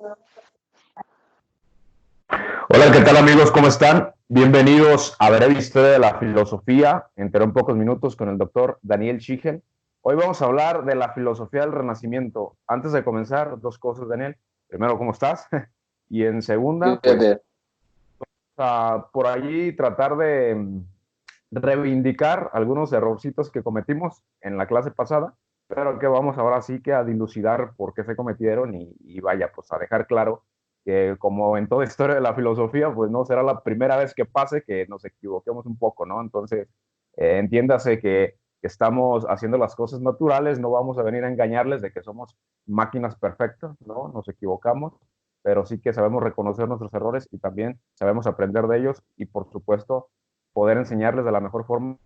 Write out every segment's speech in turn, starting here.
Hola, ¿qué tal amigos? ¿Cómo están? Bienvenidos a Breve Historia de la Filosofía, en pocos minutos con el doctor Daniel Schigel. Hoy vamos a hablar de la filosofía del Renacimiento. Antes de comenzar, dos cosas, Daniel. Primero, ¿cómo estás? Y en segunda, Bien, pues bien. por allí tratar de reivindicar algunos errorcitos que cometimos en la clase pasada, pero que vamos ahora sí que a dilucidar por qué se cometieron y vaya, pues a dejar claro que como en toda historia de la filosofía, pues no será la primera vez que pase que nos equivoquemos un poco, ¿no? Entonces, entiéndase que estamos haciendo las cosas naturales, no vamos a venir a engañarles de que somos máquinas perfectas, ¿no? Nos equivocamos, pero sí que sabemos reconocer nuestros errores y también sabemos aprender de ellos y por supuesto poder enseñarles de la mejor forma.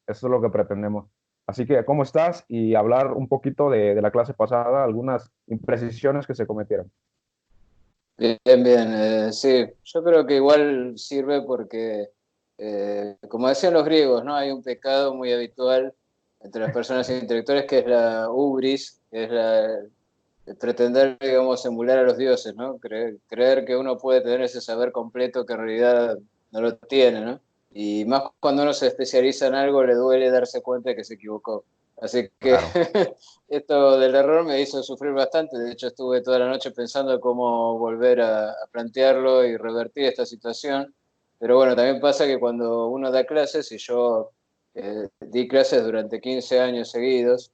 Eso es lo que pretendemos. Así que, ¿cómo estás? Y hablar un poquito de la clase pasada, algunas imprecisiones que se cometieron. Bien, bien. Sí, yo creo que igual sirve porque, como decían los griegos, ¿no? Hay un pecado muy habitual entre las personas intelectuales que es la ubris, que es el pretender, digamos, emular a los dioses, ¿no? Creer que uno puede tener ese saber completo que en realidad no lo tiene, ¿no? Y más cuando uno se especializa en algo, le duele darse cuenta de que se equivocó. Así que Claro, esto del error me hizo sufrir bastante. De hecho, estuve toda la noche pensando cómo volver a plantearlo y revertir esta situación. Pero bueno, también pasa que cuando uno da clases, y yo di clases durante 15 años seguidos,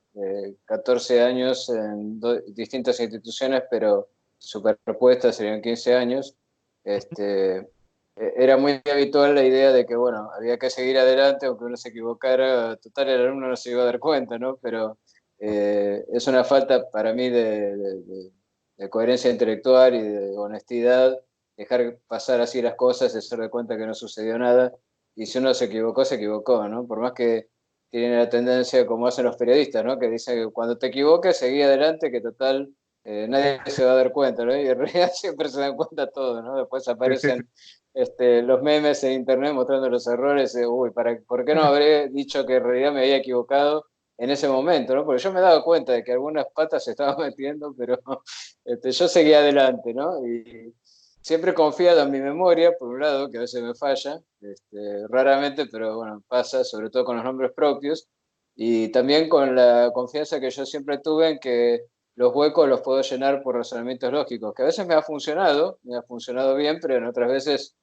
14 años en distintas instituciones, pero superpuestas serían 15 años. Este, Era muy habitual la idea de que, bueno, había que seguir adelante, aunque uno se equivocara, total, el alumno no se iba a dar cuenta, ¿no? Pero es una falta para mí de coherencia intelectual y de honestidad, dejar pasar así las cosas y hacer de cuenta que no sucedió nada. Y si uno se equivocó, ¿no? Por más que tienen la tendencia, como hacen los periodistas, ¿no? Que dicen que cuando te equivoques, seguí adelante, que total, nadie se va a dar cuenta, ¿no? Y en realidad siempre se dan cuenta todos, ¿no? Después sí, sí, sí. aparecen los memes en internet mostrando los errores. Uy, ¿por qué no habré dicho que en realidad me había equivocado en ese momento, ¿no? Porque yo me he dado cuenta de que algunas patas se estaban metiendo, pero yo seguía adelante, ¿no? Y siempre he confiado en mi memoria, por un lado, que a veces me falla, raramente, pero bueno, pasa, sobre todo con los nombres propios, y también con la confianza que yo siempre tuve en que los huecos los puedo llenar por razonamientos lógicos, que a veces me ha funcionado bien, pero en otras veces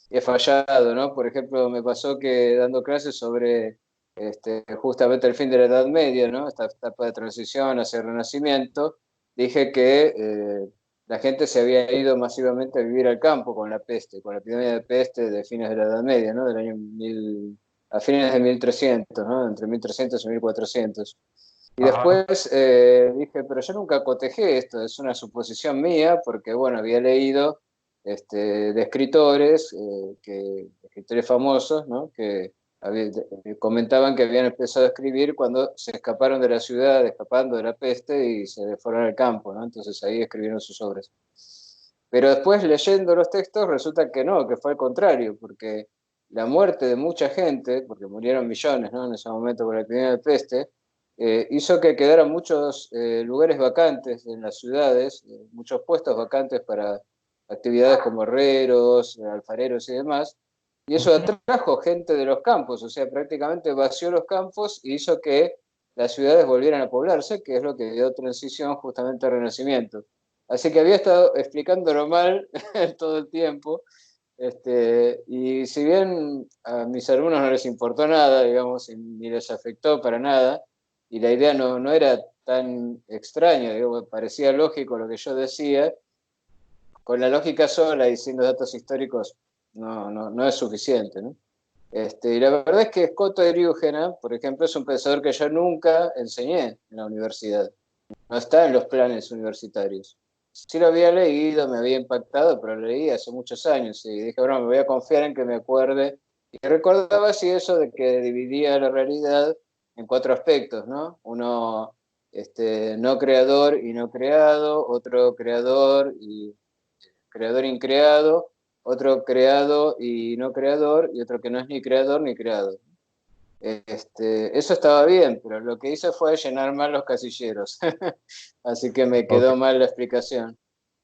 he fallado, ¿no? Por ejemplo, me pasó que dando clases sobre justamente el fin de la Edad Media, ¿no? Esta etapa de transición hacia el Renacimiento, dije que la gente se había ido masivamente a vivir al campo con la peste, con la epidemia de peste de fines de la Edad Media, ¿no? Del año 1000, a fines de 1300, ¿no? Entre 1300 y 1400. Y Ajá. después dije, pero yo nunca cotejé esto, es una suposición mía, porque bueno, había leído de escritores, escritores famosos, ¿no? Que comentaban que habían empezado a escribir cuando se escaparon de la ciudad, escapando de la peste y se fueron al campo, ¿no? Entonces ahí escribieron sus obras. Pero después leyendo los textos resulta que no, que fue al contrario, porque la muerte de mucha gente, porque murieron millones, ¿no? En ese momento por la epidemia de peste, hizo que quedaran muchos lugares vacantes en las ciudades, muchos puestos vacantes para actividades como herreros, alfareros y demás, y eso Ujú. atrajo gente de los campos, o sea, prácticamente vació los campos y hizo que las ciudades volvieran a poblarse, que es lo que dio transición justamente al Renacimiento. Así que había estado explicándolo mal todo el tiempo, y si bien a mis alumnos no les importó nada, digamos, ni les afectó para nada, y la idea no era tan extraña, digamos, parecía lógico lo que yo decía, con la lógica sola y sin los datos históricos no es suficiente, ¿no? Y la verdad es que Scotto Eriugena, por ejemplo, es un pensador que yo nunca enseñé en la universidad, no está en los planes universitarios. Sí lo había leído, me había impactado, pero lo leí hace muchos años y dije, bueno, me voy a confiar en que me acuerde. Y recordaba así eso de que dividía la realidad en cuatro aspectos, ¿no? Uno, no creador y no creado, otro creador increado, otro creado y no creador, y otro que no es ni creador ni creado. Eso estaba bien, pero lo que hice fue llenar mal los casilleros. Así que me Ok. quedó mal la explicación.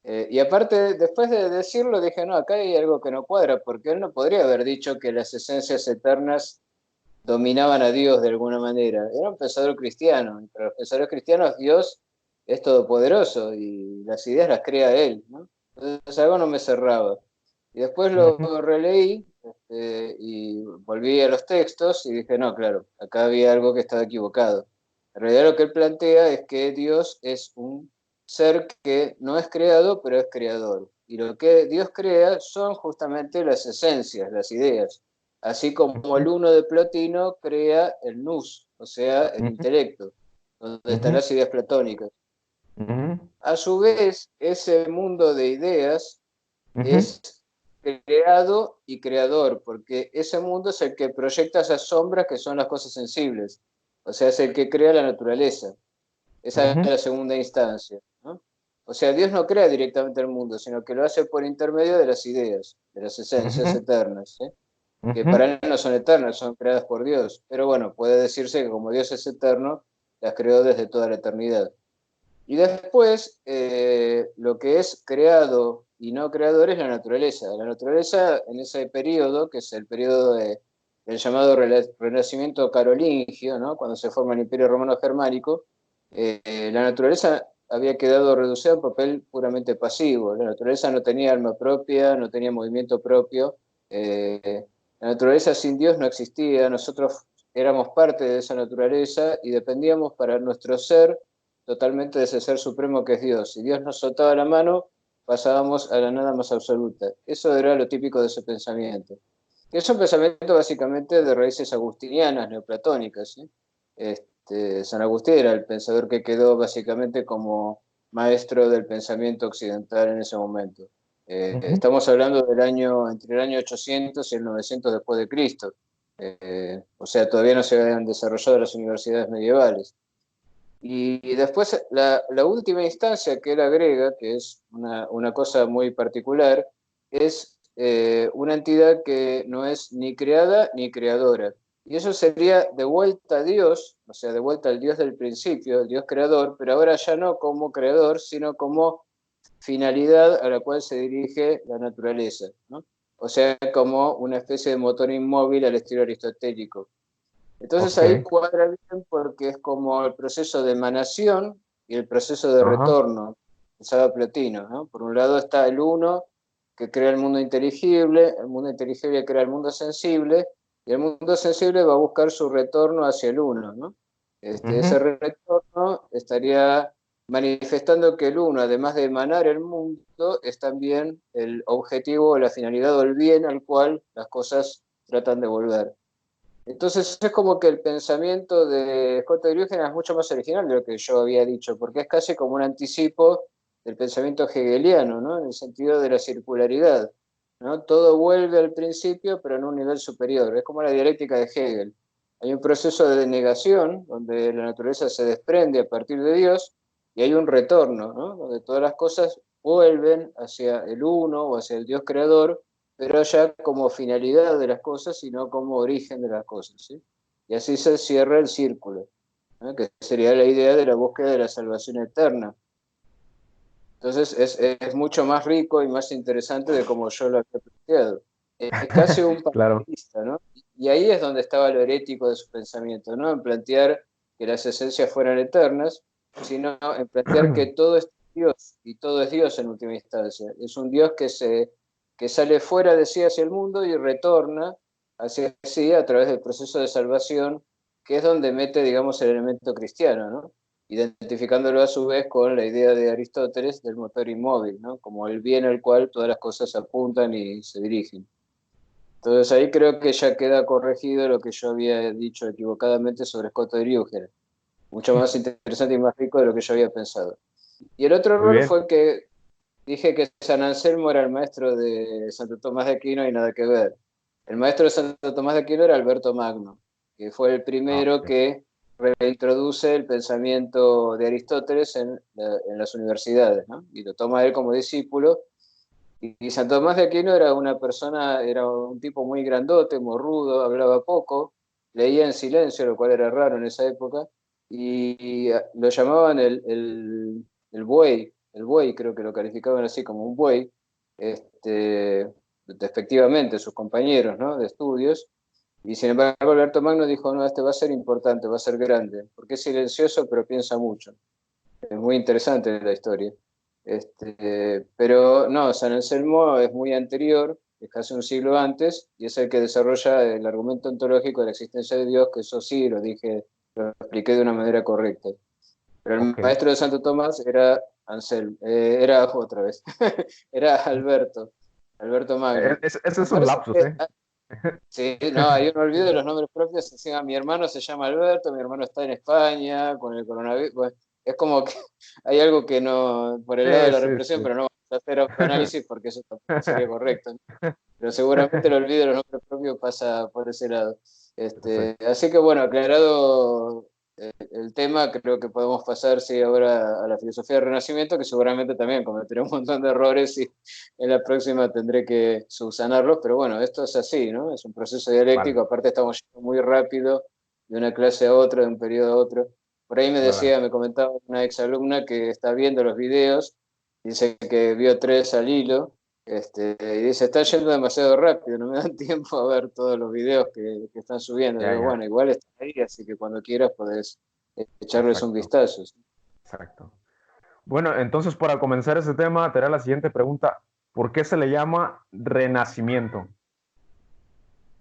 Y aparte, después de decirlo, dije, no, acá hay algo que no cuadra, porque él no podría haber dicho que las esencias eternas dominaban a Dios de alguna manera. Era un pensador cristiano, y para los pensadores cristianos Dios es todopoderoso y las ideas las crea Él, ¿no? Entonces algo no me cerraba. Y después lo Ujú, releí y volví a los textos y dije, no, claro, acá había algo que estaba equivocado. En realidad lo que él plantea es que Dios es un ser que no es creado, pero es creador. Y lo que Dios crea son justamente las esencias, las ideas, así como ujú, el uno de Plotino crea el nous, o sea, el ujú, intelecto, donde están ujú, las ideas platónicas. ujú, A su vez, ese mundo de ideas ujú, es creado y creador, porque ese mundo es el que proyecta esas sombras que son las cosas sensibles, o sea, es el que crea la naturaleza. Esa es ujú, la segunda instancia, ¿no? O sea, Dios no crea directamente el mundo, sino que lo hace por intermedio de las ideas, de las esencias ujú, eternas, ¿sí? Que ujú. para él no son eternas, son creadas por Dios. Pero bueno, puede decirse que como Dios es eterno, las creó desde toda la eternidad. Y después, lo que es creado y no creador es la naturaleza. La naturaleza en ese periodo, que es el periodo del llamado Renacimiento carolingio, ¿no? Cuando se forma el Imperio Romano Germánico, la naturaleza había quedado reducida a un papel puramente pasivo. La naturaleza no tenía alma propia, no tenía movimiento propio. La naturaleza sin Dios no existía. Nosotros éramos parte de esa naturaleza y dependíamos para nuestro ser totalmente de ese ser supremo que es Dios. Si Dios nos soltaba la mano, pasábamos a la nada más absoluta. Eso era lo típico de ese pensamiento. Es un pensamiento básicamente de raíces agustinianas, neoplatónicas, ¿sí? San Agustín era el pensador que quedó básicamente como maestro del pensamiento occidental en ese momento. Ujú. Estamos hablando del año, entre el año 800 y el 900 después de Cristo. O sea, todavía no se habían desarrollado las universidades medievales. Y después la última instancia que él agrega, que es una cosa muy particular, es una entidad que no es ni creada ni creadora. Y eso sería de vuelta a Dios, o sea, de vuelta al Dios del principio, el Dios creador, pero ahora ya no como creador, sino como finalidad a la cual se dirige la naturaleza, ¿no? O sea, como una especie de motor inmóvil al estilo aristotélico. Entonces Ok. ahí cuadra bien porque es como el proceso de emanación y el proceso de Ajá. retorno, pensaba Plotino, ¿no? Por un lado está el uno que crea el mundo inteligible crea el mundo sensible, y el mundo sensible va a buscar su retorno hacia el uno, ¿no? Ese Ujú. retorno estaría manifestando que el uno, además de emanar el mundo, es también el objetivo, la finalidad o el bien al cual las cosas tratan de volver. Entonces es como que el pensamiento de J. Diógenes es mucho más original de lo que yo había dicho, porque es casi como un anticipo del pensamiento hegeliano, ¿no? En el sentido de la circularidad, ¿no? Todo vuelve al principio, pero en un nivel superior. Es como la dialéctica de Hegel. Hay un proceso de negación, donde la naturaleza se desprende a partir de Dios, y hay un retorno, ¿no? Donde todas las cosas vuelven hacia el uno o hacia el Dios creador, pero ya como finalidad de las cosas y no como origen de las cosas, ¿sí? Y así se cierra el círculo, ¿no? Que sería la idea de la búsqueda de la salvación eterna. Entonces es mucho más rico y más interesante de como yo lo había planteado. Es casi un Claro. panteísta, ¿no? Y ahí es donde estaba lo herético de su pensamiento, ¿no? En plantear que las esencias fueran eternas, sino en plantear que todo es Dios y todo es Dios en última instancia. Es un Dios que sale fuera de sí hacia el mundo y retorna hacia sí a través del proceso de salvación, que es donde mete, digamos, el elemento cristiano, ¿no? Identificándolo a su vez con la idea de Aristóteles del motor inmóvil, ¿no? Como el bien al cual todas las cosas apuntan y se dirigen. Entonces ahí creo que ya queda corregido lo que yo había dicho equivocadamente sobre Scott de Rüger. Mucho más interesante y más rico de lo que yo había pensado. Y el otro Muy error bien. fue que dije que San Anselmo era el maestro de Santo Tomás de Aquino y nada que ver. El maestro de Santo Tomás de Aquino era Alberto Magno, que fue el Ah, primero ok. que reintroduce el pensamiento de Aristóteles en las universidades, ¿no? Y lo toma él como discípulo. Y Santo Tomás de Aquino era una persona, era un tipo muy grandote, morrudo, hablaba poco, leía en silencio, lo cual era raro en esa época, y lo llamaban el buey, el buey, creo que lo calificaban así como un buey, despectivamente sus compañeros, ¿no?, de estudios, y sin embargo Alberto Magno dijo, no, este va a ser importante, va a ser grande, porque es silencioso pero piensa mucho. Es muy interesante la historia. Pero no, San Anselmo es muy anterior, es casi un siglo antes, y es el que desarrolla el argumento ontológico de la existencia de Dios, que eso sí lo dije, lo expliqué de una manera correcta. Pero el Ok. maestro de Santo Tomás era Anselmo, era otra vez, era Alberto Magno. Ese Me es un parece lapsus, que, ¿eh? sí, no, hay un olvido de los nombres propios. Encima, mi hermano se llama Alberto, mi hermano está en España con el coronavirus. Bueno, es como que hay algo que no, por el lado de Sí, la sí, represión, sí. pero no vamos a hacer autoanálisis porque eso tampoco sería correcto, ¿no? Pero seguramente el olvido de los nombres propios pasa por ese lado. Perfecto. Así que bueno, aclarado el tema, creo que podemos pasar, sí, ahora a la filosofía del Renacimiento, que seguramente también cometeré un montón de errores y en la próxima tendré que subsanarlos, pero bueno, esto es así, ¿no? Es un proceso Vale, dialéctico, aparte estamos yendo muy rápido de una clase a otra, de un periodo a otro. Por ahí me claro. decía, me comentaba una exalumna que está viendo los videos, dice que vio 3 al hilo, y dice, está yendo demasiado rápido, no me dan tiempo a ver todos los videos que están subiendo. Ya, Digo, ya. bueno, igual está ahí, así que cuando quieras podés echarles un Perfecto. vistazo. Exacto. Bueno, entonces para comenzar ese tema, te haré la siguiente pregunta. ¿Por qué se le llama renacimiento?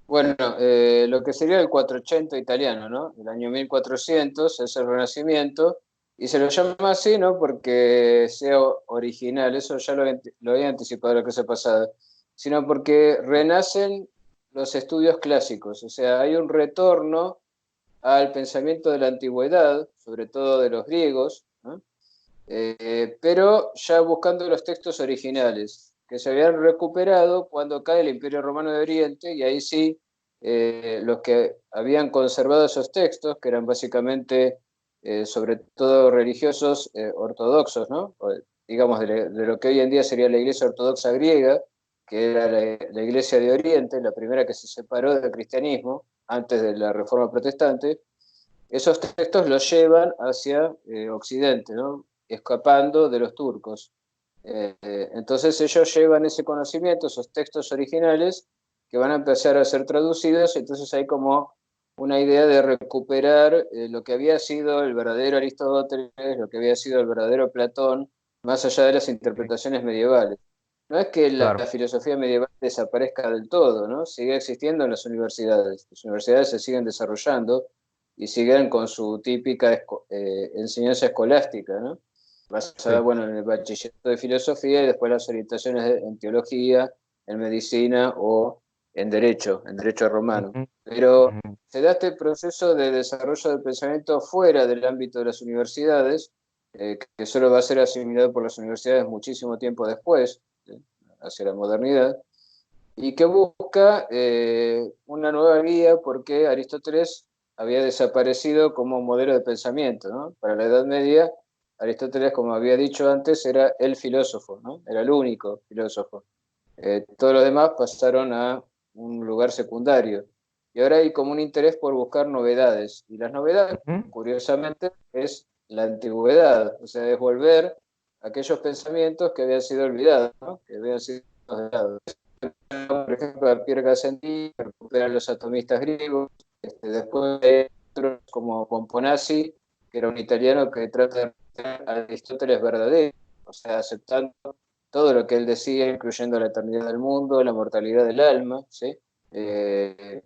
Bueno, lo que sería el 480 italiano, ¿no? El año 1400 es el Renacimiento, y se lo llama así, ¿no? Porque sea original, eso ya lo había anticipado la clase pasada, sino porque renacen los estudios clásicos, o sea, hay un retorno al pensamiento de la antigüedad, sobre todo de los griegos, ¿no? Pero ya buscando los textos originales, que se habían recuperado cuando cae el Imperio Romano de Oriente, y ahí sí, los que habían conservado esos textos, que eran básicamente, sobre todo religiosos ortodoxos, ¿no? O, digamos, de lo que hoy en día sería la Iglesia Ortodoxa griega, que era la Iglesia de Oriente, la primera que se separó del cristianismo antes de la Reforma Protestante. Esos textos los llevan hacia Occidente, ¿no?, escapando de los turcos. Entonces ellos llevan ese conocimiento, esos textos originales, que van a empezar a ser traducidos, entonces hay como una idea de recuperar lo que había sido el verdadero Aristóteles, lo que había sido el verdadero Platón, más allá de las Sí, interpretaciones medievales. No es que la claro. filosofía medieval desaparezca del todo, ¿no? Sigue existiendo en las universidades. Las universidades se siguen desarrollando y siguen con su típica enseñanza escolástica, ¿no? Basada, Sí. bueno, en el bachillerato de filosofía y después las orientaciones en teología, en medicina o en derecho romano. Ujú, Pero ujú. se da este proceso de desarrollo del pensamiento fuera del ámbito de las universidades, que solo va a ser asimilado por las universidades muchísimo tiempo después, hacia la modernidad, y que busca una nueva guía porque Aristóteles había desaparecido como modelo de pensamiento, ¿no? Para la Edad Media, Aristóteles, como había dicho antes, era el filósofo, ¿no? Era el único filósofo. Todos los demás pasaron a un lugar secundario. Y ahora hay como un interés por buscar novedades. Y las novedades, Ujú. curiosamente, es la antigüedad, o sea, es volver a aquellos pensamientos que habían sido olvidados, ¿no?, que habían sido olvidados. Por ejemplo, a Pierre Gassendi recupera a los atomistas griegos, después hay otros como Pomponazzi, que era un italiano que trata de recuperar a Aristóteles verdadero, o sea, aceptando todo lo que él decía, incluyendo la eternidad del mundo, la mortalidad del alma, ¿sí?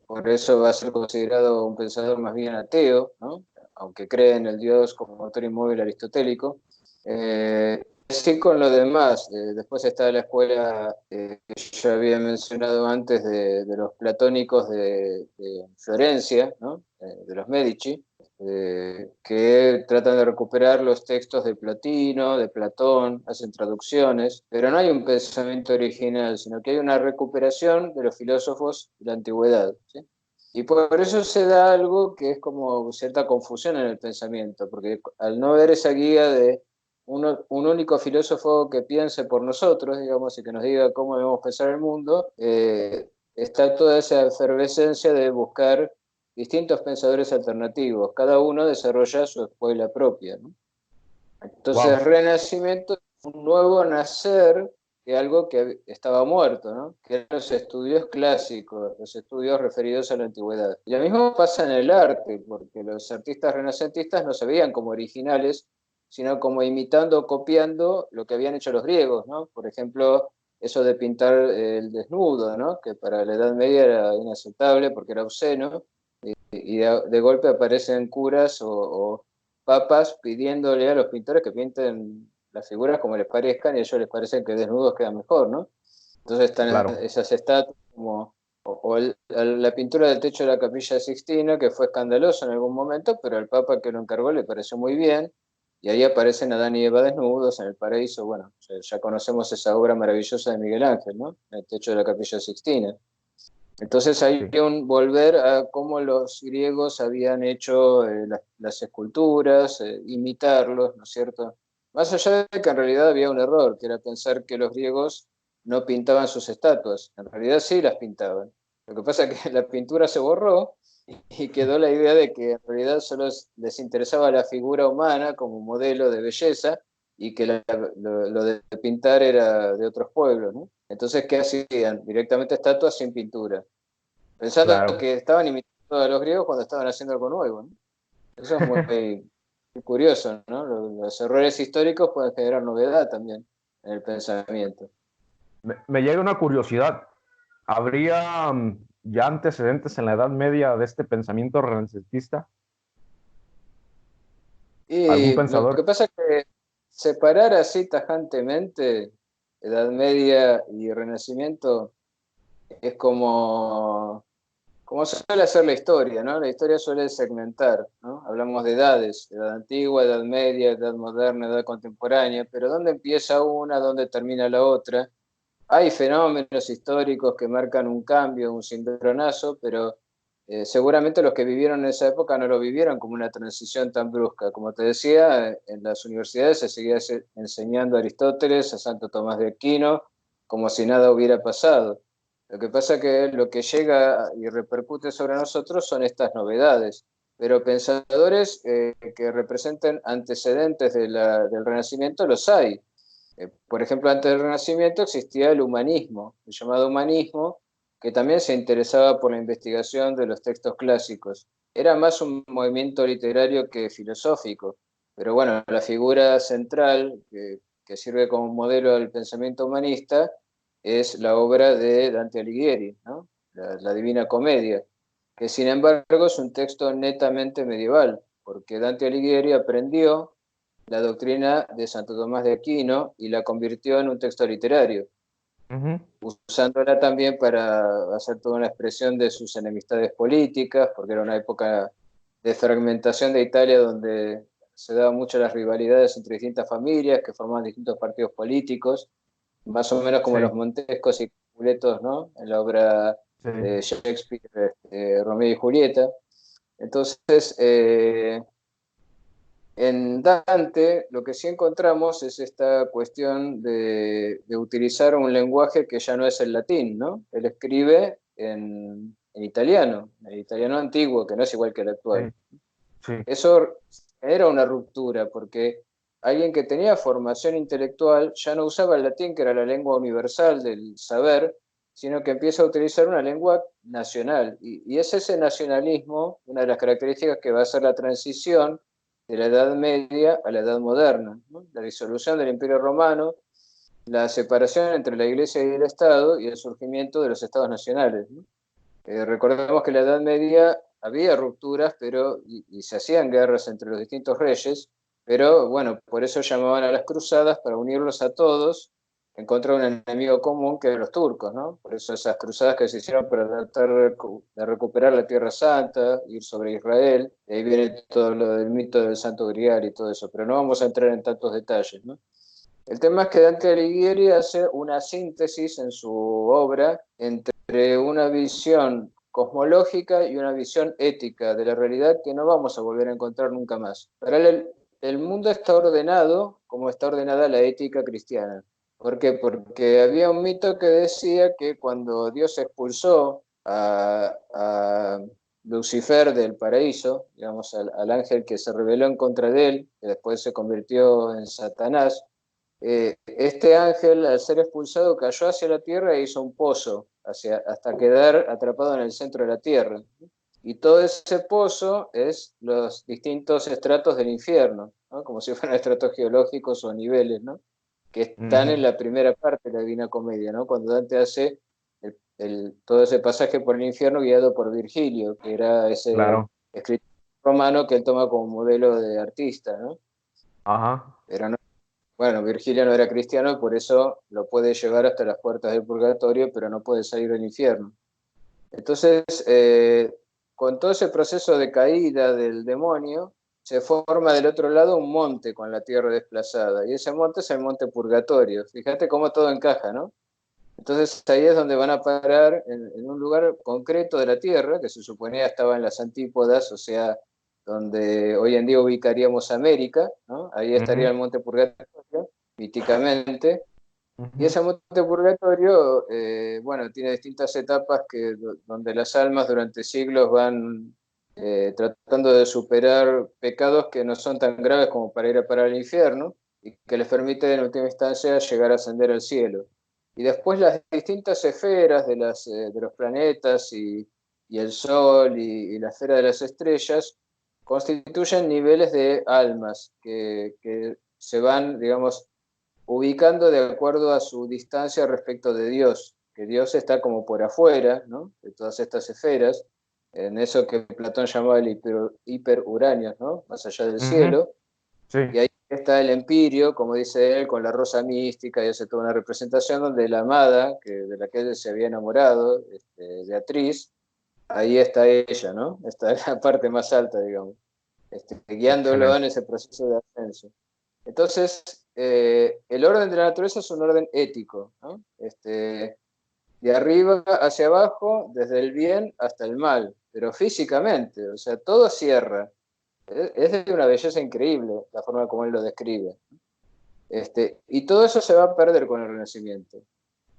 Por eso va a ser considerado un pensador más bien ateo, ¿no?, aunque cree en el Dios como motor inmóvil aristotélico. Sí, con lo demás. Después está la escuela que yo había mencionado antes de los platónicos de Florencia, ¿no?, de los Medici, que tratan de recuperar los textos de Plotino, de Platón, hacen traducciones, pero no hay un pensamiento original, sino que hay una recuperación de los filósofos de la antigüedad, ¿sí? Y por eso se da algo que es como cierta confusión en el pensamiento, porque al no haber esa guía de un único filósofo que piense por nosotros, digamos, y que nos diga cómo debemos pensar el mundo, está toda esa efervescencia de buscar distintos pensadores alternativos. Cada uno desarrolla su escuela propia, ¿no? Entonces, Wow. Renacimiento un nuevo nacer de algo que estaba muerto, ¿no? Que eran los estudios clásicos, los estudios referidos a la antigüedad. Y lo mismo pasa en el arte, porque los artistas renacentistas no se veían como originales, sino como imitando o copiando lo que habían hecho los griegos, ¿no? Por ejemplo, eso de pintar el desnudo, ¿no? Que para la Edad Media era inaceptable porque era obsceno, y de golpe aparecen curas o papas pidiéndole a los pintores que pinten las figuras como les parezcan y a ellos les parece que desnudos quedan mejor, ¿no? Entonces están Claro, esas estatuas como, la pintura del techo de la Capilla Sixtina, que fue escandaloso en algún momento, pero al Papa que lo encargó le pareció muy bien, y ahí aparecen Adán y Eva desnudos en el paraíso. Bueno, ya conocemos esa obra maravillosa de Miguel Ángel, ¿no? El techo de la Capilla Sixtina. Entonces hay sí, un volver a cómo los griegos habían hecho las esculturas, imitarlos, ¿no es cierto? Más allá de que en realidad había un error, que era pensar que los griegos no pintaban sus estatuas. En realidad sí las pintaban. Lo que pasa es que la pintura se borró y quedó la idea de que en realidad solo les interesaba la figura humana como modelo de belleza y que lo de pintar era de otros pueblos, ¿no? Entonces, ¿qué hacían? Directamente estatuas sin pintura, pensando claro. que estaban imitando a los griegos cuando estaban haciendo algo nuevo, ¿no? Eso es muy curioso, ¿no? Los errores históricos pueden generar novedad también en el pensamiento. Me llega una curiosidad. ¿Habría ya antecedentes en la Edad Media de este pensamiento renacentista? ¿Algún Y lo pensador? que pasa es que separar así tajantemente Edad Media y Renacimiento es como suele hacer la historia, ¿no? La historia suele segmentar, ¿no? Hablamos de edades, edad antigua, edad media, edad moderna, edad contemporánea, pero ¿dónde empieza una, dónde termina la otra? Hay fenómenos históricos que marcan un cambio, un cimbronazo, pero seguramente los que vivieron en esa época no lo vivieron como una transición tan brusca. Como te decía, en las universidades se seguía enseñando a Aristóteles, a Santo Tomás de Aquino, como si nada hubiera pasado. Lo que pasa es que lo que llega y repercute sobre nosotros son estas novedades, pero pensadores que representen antecedentes del Renacimiento los hay. Por ejemplo, antes del Renacimiento existía el humanismo, el llamado humanismo, que también se interesaba por la investigación de los textos clásicos. Era más un movimiento literario que filosófico, pero bueno, la figura central que sirve como modelo del pensamiento humanista es la obra de Dante Alighieri, ¿no? La Divina Comedia, que sin embargo es un texto netamente medieval, porque Dante Alighieri aprendió la doctrina de Santo Tomás de Aquino y la convirtió en un texto literario, Ujú. usándola también para hacer toda una expresión de sus enemistades políticas, porque era una época de fragmentación de Italia donde se daban mucho las rivalidades entre distintas familias que formaban distintos partidos políticos, más o menos como Sí, los Montescos y Capuletos, ¿no? En la obra sí. de Shakespeare, Romeo y Julieta. Entonces, en Dante lo que sí encontramos es esta cuestión de utilizar un lenguaje que ya no es el latín, ¿no? Él escribe en italiano, el italiano antiguo, que no es igual que el Sí, actual. sí. Eso era una ruptura, porque alguien que tenía formación intelectual ya no usaba el latín, que era la lengua universal del saber, sino que empieza a utilizar una lengua nacional. Y es ese nacionalismo una de las características que va a ser la transición de la Edad Media a la Edad Moderna, ¿no? La disolución del Imperio Romano, la separación entre la Iglesia y el Estado y el surgimiento de los Estados nacionales, ¿no? Recordemos que en la Edad Media había rupturas y se hacían guerras entre los distintos reyes, pero bueno, por eso llamaban a las cruzadas para unirlos a todos en contra de un enemigo común que eran los turcos, ¿no? Por eso esas cruzadas que se hicieron para tratar de recuperar la Tierra Santa, ir sobre Israel, de ahí viene todo lo del mito del Santo Grial y todo eso, pero no vamos a entrar en tantos detalles, ¿no? El tema es que Dante Alighieri hace una síntesis en su obra entre una visión cosmológica y una visión ética de la realidad que no vamos a volver a encontrar nunca más. Para él, el mundo está ordenado como está ordenada la ética cristiana. ¿Por qué? Porque había un mito que decía que cuando Dios expulsó a Lucifer del paraíso, digamos, al ángel que se rebeló en contra de él, que después se convirtió en Satanás, Este ángel, al ser expulsado, cayó hacia la tierra e hizo un pozo hasta quedar atrapado en el centro de la tierra. Y todo ese pozo es los distintos estratos del infierno, ¿no? Como si fueran estratos geológicos o niveles, ¿no? Que están en Ujú. la primera parte de la Divina Comedia, ¿no? Cuando Dante hace todo ese pasaje por el infierno guiado por Virgilio, que era ese Claro. escritor romano que él toma como modelo de artista, ¿no? Ajá. Pero no, bueno, Virgilio no era cristiano y por eso lo puede llevar hasta las puertas del purgatorio, pero no puede salir del infierno. Entonces, con todo ese proceso de caída del demonio, se forma del otro lado un monte con la tierra desplazada, y ese monte es el monte purgatorio. Fíjate cómo todo encaja, ¿no? Entonces ahí es donde van a parar en un lugar concreto de la tierra, que se suponía estaba en las antípodas, o sea, donde hoy en día ubicaríamos América, ¿no? Ahí estaría Ujú, el monte purgatorio, míticamente, y ujú. ese monte purgatorio, bueno, tiene distintas etapas donde las almas durante siglos van tratando de superar pecados que no son tan graves como para ir a parar al infierno y que les permite en última instancia llegar a ascender al cielo. Y después las distintas esferas de los planetas y el Sol y la esfera de las estrellas constituyen niveles de almas que se van, digamos, ubicando de acuerdo a su distancia respecto de Dios, que Dios está como por afuera, ¿no? De todas estas esferas, en eso que Platón llamaba el hiperuráneo, ¿no? Más allá del Ujú. cielo, Sí, y ahí está el empirio, como dice él, con la rosa mística, y hace toda una representación donde la amada, de la que él se había enamorado, Beatriz, ahí está ella, ¿no? Está en la parte más alta, digamos, guiándolo en excelente. ese proceso de ascenso. Entonces, el orden de la naturaleza es un orden ético, ¿no? De arriba hacia abajo, desde el bien hasta el mal, pero físicamente, o sea, todo cierra. Es de una belleza increíble la forma como él lo describe. Y todo eso se va a perder con el Renacimiento.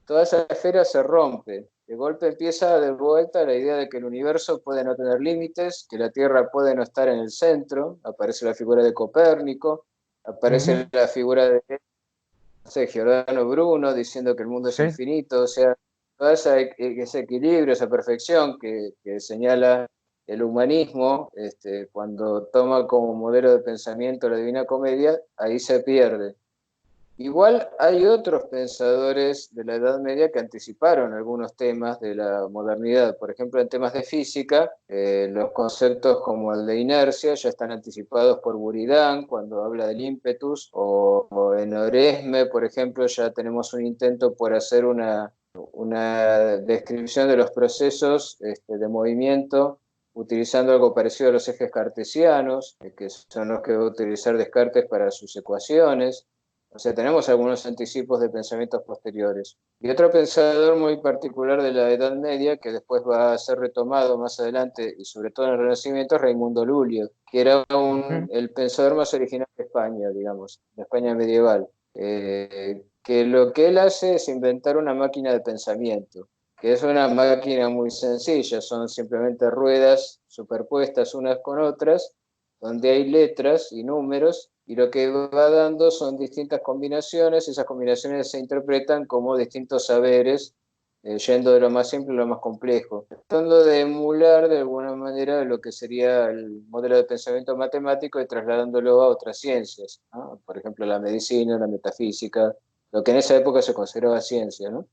Toda esa esfera se rompe. De golpe empieza de vuelta la idea de que el universo puede no tener límites, que la Tierra puede no estar en el centro. Aparece la figura de Copérnico, aparece Ujú. la figura de, no sé, Giordano Bruno diciendo que el mundo es Sí, infinito. O sea, todo ese equilibrio, esa perfección que señala el humanismo, cuando toma como modelo de pensamiento la Divina Comedia, ahí se pierde. Igual hay otros pensadores de la Edad Media que anticiparon algunos temas de la modernidad. Por ejemplo, en temas de física, los conceptos como el de inercia ya están anticipados por Buridan cuando habla del ímpetus, o en Oresme, por ejemplo, ya tenemos un intento por hacer una descripción de los procesos de movimiento utilizando algo parecido a los ejes cartesianos, que son los que va a utilizar Descartes para sus ecuaciones. O sea, tenemos algunos anticipos de pensamientos posteriores. Y otro pensador muy particular de la Edad Media, que después va a ser retomado más adelante, y sobre todo en el Renacimiento, es Raimundo Lulio, que era ujú. el pensador más original de España, digamos, de España medieval. Que lo que él hace es inventar una máquina de pensamiento, que es una máquina muy sencilla, son simplemente ruedas superpuestas unas con otras, donde hay letras y números, y lo que va dando son distintas combinaciones, esas combinaciones se interpretan como distintos saberes, yendo de lo más simple a lo más complejo, tratando de emular de alguna manera lo que sería el modelo de pensamiento matemático y trasladándolo a otras ciencias, ¿no? Por ejemplo, la medicina, la metafísica, lo que en esa época se consideraba ciencia, ¿no?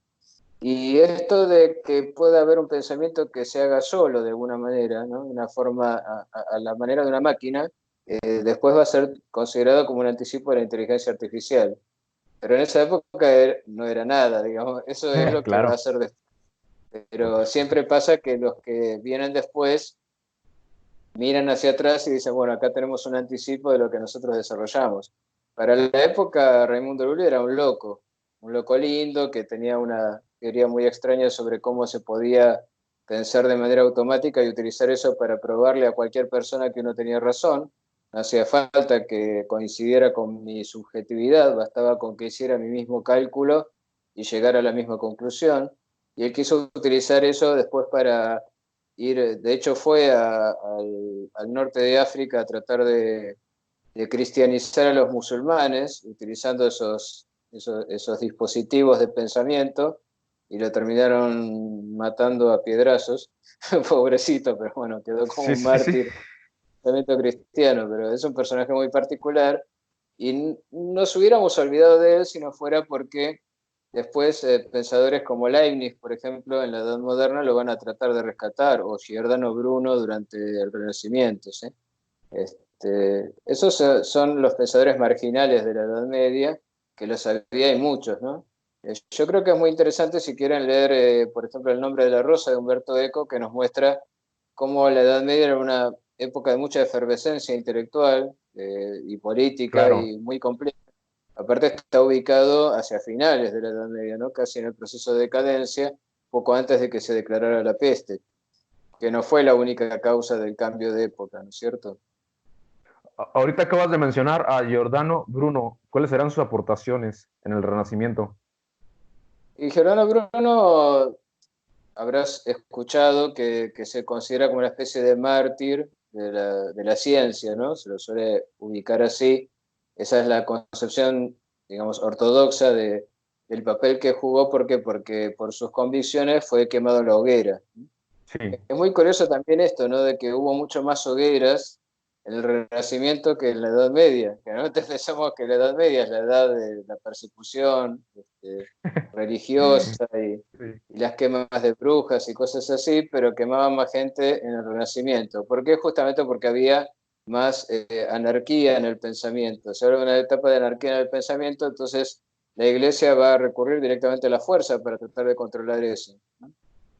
Y esto de que pueda haber un pensamiento que se haga solo de alguna manera, ¿no? Una forma a la manera de una máquina, después va a ser considerado como un anticipo de la inteligencia artificial. Pero en esa época no era nada, digamos, eso es lo que va a Claro. ser después. Pero siempre pasa que los que vienen después miran hacia atrás y dicen, bueno, acá tenemos un anticipo de lo que nosotros desarrollamos. Para la época, Raimundo Lully era un loco lindo que tenía una teoría muy extraña sobre cómo se podía pensar de manera automática y utilizar eso para probarle a cualquier persona que uno tenía razón. No hacía falta que coincidiera con mi subjetividad, bastaba con que hiciera mi mismo cálculo y llegara a la misma conclusión. Y él quiso utilizar eso después para ir, de hecho fue al norte de África a tratar de cristianizar a los musulmanes, utilizando esos esos dispositivos de pensamiento, y lo terminaron matando a piedrazos, pobrecito, pero bueno, quedó como Sí, un sí, sí. mártir del pensamiento cristiano, pero es un personaje muy particular, y nos hubiéramos olvidado de él si no fuera porque después pensadores como Leibniz, por ejemplo, en la Edad Moderna lo van a tratar de rescatar, o Giordano Bruno durante el Renacimiento, ¿sí? Esos son los pensadores marginales de la Edad Media, que los había y muchos, ¿no? Yo creo que es muy interesante si quieren leer, por ejemplo, El nombre de la rosa de Humberto Eco, que nos muestra cómo la Edad Media era una época de mucha efervescencia intelectual y política Claro. y muy compleja. Aparte está ubicado hacia finales de la Edad Media, ¿no? Casi en el proceso de decadencia, poco antes de que se declarara la peste, que no fue la única causa del cambio de época, ¿no es cierto? Ahorita acabas de mencionar a Giordano Bruno. ¿Cuáles serán sus aportaciones en el Renacimiento? Y Giordano Bruno, habrás escuchado que se considera como una especie de mártir de la ciencia, ¿no? Se lo suele ubicar así. Esa es la concepción, digamos, ortodoxa del papel que jugó, porque por sus convicciones fue quemado en la hoguera. Sí, Es muy curioso también esto, ¿no? De que hubo mucho más hogueras en el Renacimiento que en la Edad Media. Generalmente pensamos que la Edad Media es la edad de la persecución religiosa sí, y las quemas de brujas y cosas así, pero quemaban más gente en el Renacimiento. ¿Por qué? Justamente porque había más anarquía en el pensamiento. Se habla de una etapa de anarquía en el pensamiento, entonces la Iglesia va a recurrir directamente a la fuerza para tratar de controlar eso, ¿no?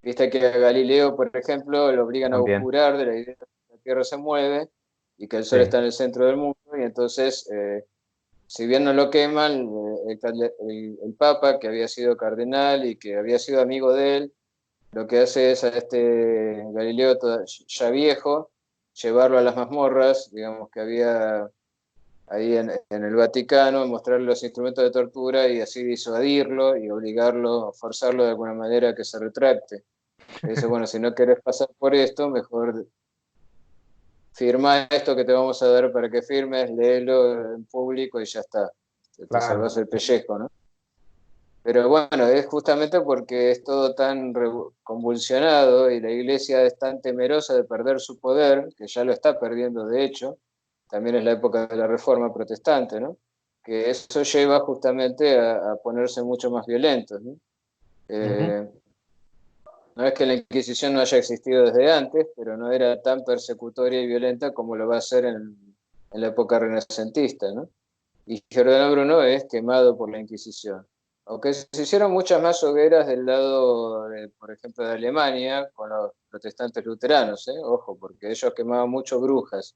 Viste que a Galileo, por ejemplo, lo obligan a también. jurar de la idea de que la Tierra se mueve y que el Sol Sí. está en el centro del mundo, y entonces, si bien no lo queman, el Papa, que había sido cardenal y que había sido amigo de él, lo que hace es a este Galileo ya viejo, llevarlo a las mazmorras, digamos que había ahí en el Vaticano, mostrarle los instrumentos de tortura y así disuadirlo y obligarlo, forzarlo de alguna manera a que se retracte. Dice, bueno, si no querés pasar por esto, mejor firma esto que te vamos a dar para que firmes, léelo en público y ya está. Te Claro. salvas el pellejo, ¿no? Pero bueno, es justamente porque es todo tan convulsionado y la iglesia es tan temerosa de perder su poder, que ya lo está perdiendo de hecho, también es la época de la Reforma Protestante, ¿no? Que eso lleva justamente a ponerse mucho más violentos, ¿no? Ujú. Eh, No es que la Inquisición no haya existido desde antes, pero no era tan persecutoria y violenta como lo va a ser en la época renacentista, ¿no? Y Giordano Bruno es quemado por la Inquisición. Aunque se hicieron muchas más hogueras del lado, por ejemplo, de Alemania, con los protestantes luteranos, ¿eh? Ojo, porque ellos quemaban mucho brujas.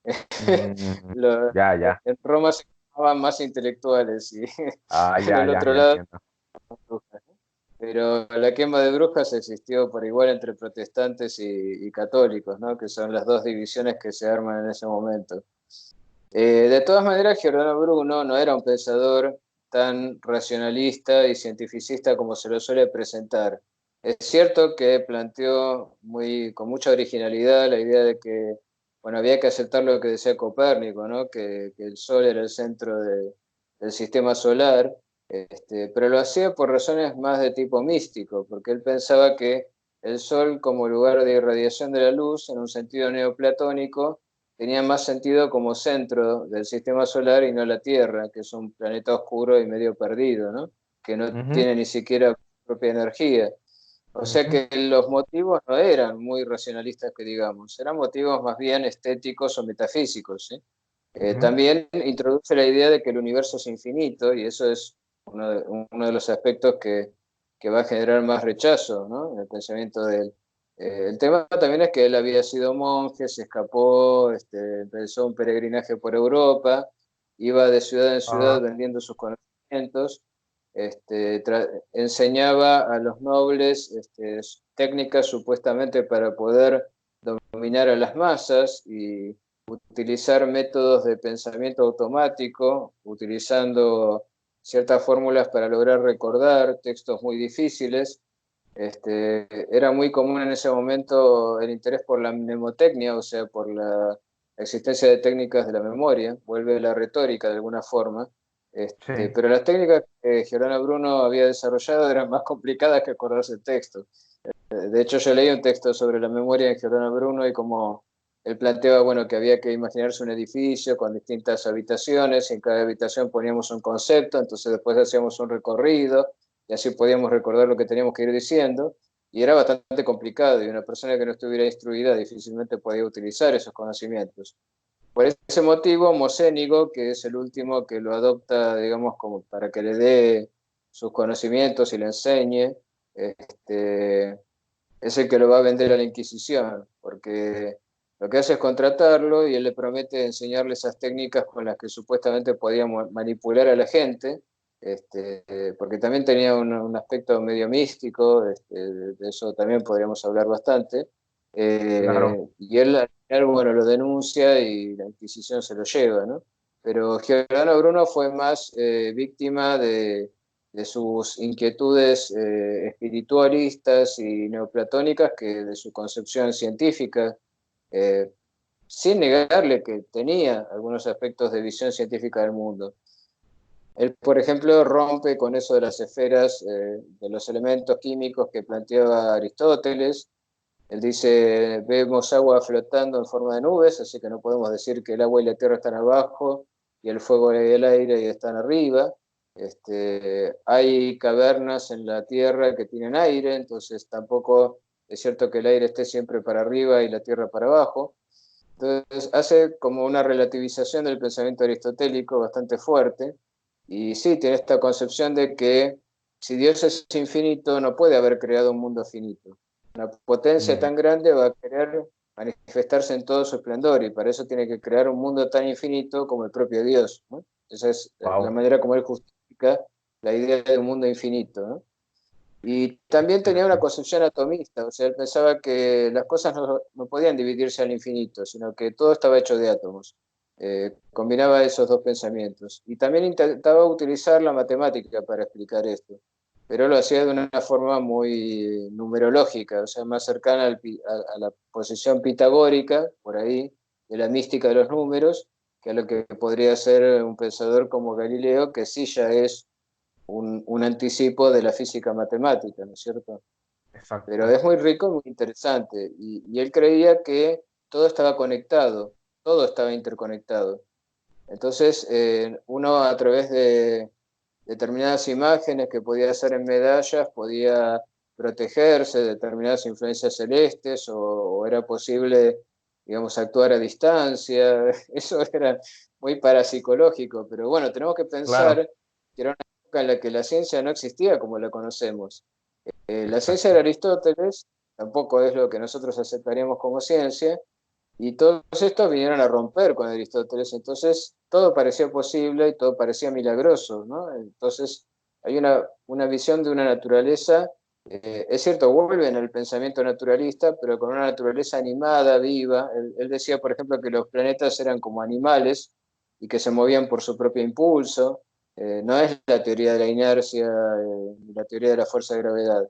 Mm, Lo- ya, ya. en Roma se quemaban más intelectuales y Ah, en ya, el ya, otro ya lado entiendo. brujas. Pero la quema de brujas existió por igual entre protestantes y católicos, ¿no? Que son las dos divisiones que se arman en ese momento. De todas maneras, Giordano Bruno no era un pensador tan racionalista y cientificista como se lo suele presentar. Es cierto que planteó con mucha originalidad la idea de que, bueno, había que aceptar lo que decía Copérnico, ¿no? Que el Sol era el centro del sistema solar, pero lo hacía por razones más de tipo místico, porque él pensaba que el Sol como lugar de irradiación de la luz, en un sentido neoplatónico, tenía más sentido como centro del sistema solar y no la Tierra, que es un planeta oscuro y medio perdido, ¿no? Que no Ujú, tiene ni siquiera propia energía. O sea ujú, que los motivos no eran muy racionalistas, que digamos, eran motivos más bien estéticos o metafísicos, ¿sí? ujú, También introduce la idea de que el universo es infinito, y eso es uno de los aspectos que va a generar más rechazo, ¿no? En el pensamiento de él. El tema también es que él había sido monje, se escapó, empezó un peregrinaje por Europa, iba de ciudad en ciudad ah, vendiendo sus conocimientos, enseñaba a los nobles técnicas supuestamente para poder dominar a las masas y utilizar métodos de pensamiento automático, utilizando ciertas fórmulas para lograr recordar textos muy difíciles. Era muy común en ese momento el interés por la mnemotecnia, o sea, por la existencia de técnicas de la memoria, vuelve la retórica de alguna forma. Sí, Pero las técnicas que Giordano Bruno había desarrollado eran más complicadas que acordarse el texto. De hecho, yo leí un texto sobre la memoria de Giordano Bruno y cómo él planteaba, bueno, que había que imaginarse un edificio con distintas habitaciones y en cada habitación poníamos un concepto, entonces después hacíamos un recorrido y así podíamos recordar lo que teníamos que ir diciendo. Y era bastante complicado y una persona que no estuviera instruida difícilmente podía utilizar esos conocimientos. Por ese motivo, Mocénigo, que es el último que lo adopta, digamos, como para que le dé sus conocimientos y le enseñe, este, es el que lo va a vender a la Inquisición, porque lo que hace es contratarlo y él le promete enseñarle esas técnicas con las que supuestamente podía manipular a la gente, porque también tenía un aspecto medio místico, de eso también podríamos hablar bastante, claro. y él al final, bueno, lo denuncia y la Inquisición se lo lleva, ¿no? Pero Giordano Bruno fue más víctima de sus inquietudes espiritualistas y neoplatónicas que de su concepción científica, eh, sin negarle que tenía algunos aspectos de visión científica del mundo. Él, por ejemplo, rompe con eso de las esferas, de los elementos químicos que planteaba Aristóteles. Él dice, vemos agua flotando en forma de nubes, así que no podemos decir que el agua y la tierra están abajo y el fuego y el aire están arriba. Hay cavernas en la tierra que tienen aire, entonces tampoco es cierto que el aire esté siempre para arriba y la tierra para abajo. Entonces hace como una relativización del pensamiento aristotélico bastante fuerte y sí, tiene esta concepción de que si Dios es infinito, no puede haber creado un mundo finito. Una potencia Mm, tan grande va a querer manifestarse en todo su esplendor y para eso tiene que crear un mundo tan infinito como el propio Dios, ¿no? Esa es la wow. manera como él justifica la idea de un mundo infinito, ¿no? Y también Sí, tenía sí. una concepción atomista, o sea, él pensaba que las cosas no podían dividirse al infinito, sino que todo estaba hecho de átomos. Combinaba esos dos pensamientos. Y también intentaba utilizar la matemática para explicar esto, pero lo hacía de una forma muy numerológica, o sea, más cercana a la posición pitagórica, por ahí, de la mística de los números, que a lo que podría ser un pensador como Galileo, que sí ya es un anticipo de la física matemática, ¿no es cierto? Pero Exacto. es muy rico y muy interesante. Y él creía que todo estaba conectado, todo estaba interconectado. Entonces, uno a través de determinadas imágenes que podía hacer en medallas, podía protegerse de determinadas influencias celestes o era posible, digamos, actuar a distancia. Eso era muy parapsicológico, pero bueno, tenemos que Claro, pensar que era una época en la que la ciencia no existía como la conocemos. La ciencia de exacto. Aristóteles tampoco es lo que nosotros aceptaríamos como ciencia, y todos estos vinieron a romper con Aristóteles, entonces todo parecía posible y todo parecía milagroso, ¿no? Entonces hay una visión de una naturaleza, es cierto, vuelve en el pensamiento naturalista, pero con una naturaleza animada, viva. Él decía, por ejemplo, que los planetas eran como animales y que se movían por su propio impulso. No es la teoría de la inercia, ni la teoría de la fuerza de gravedad.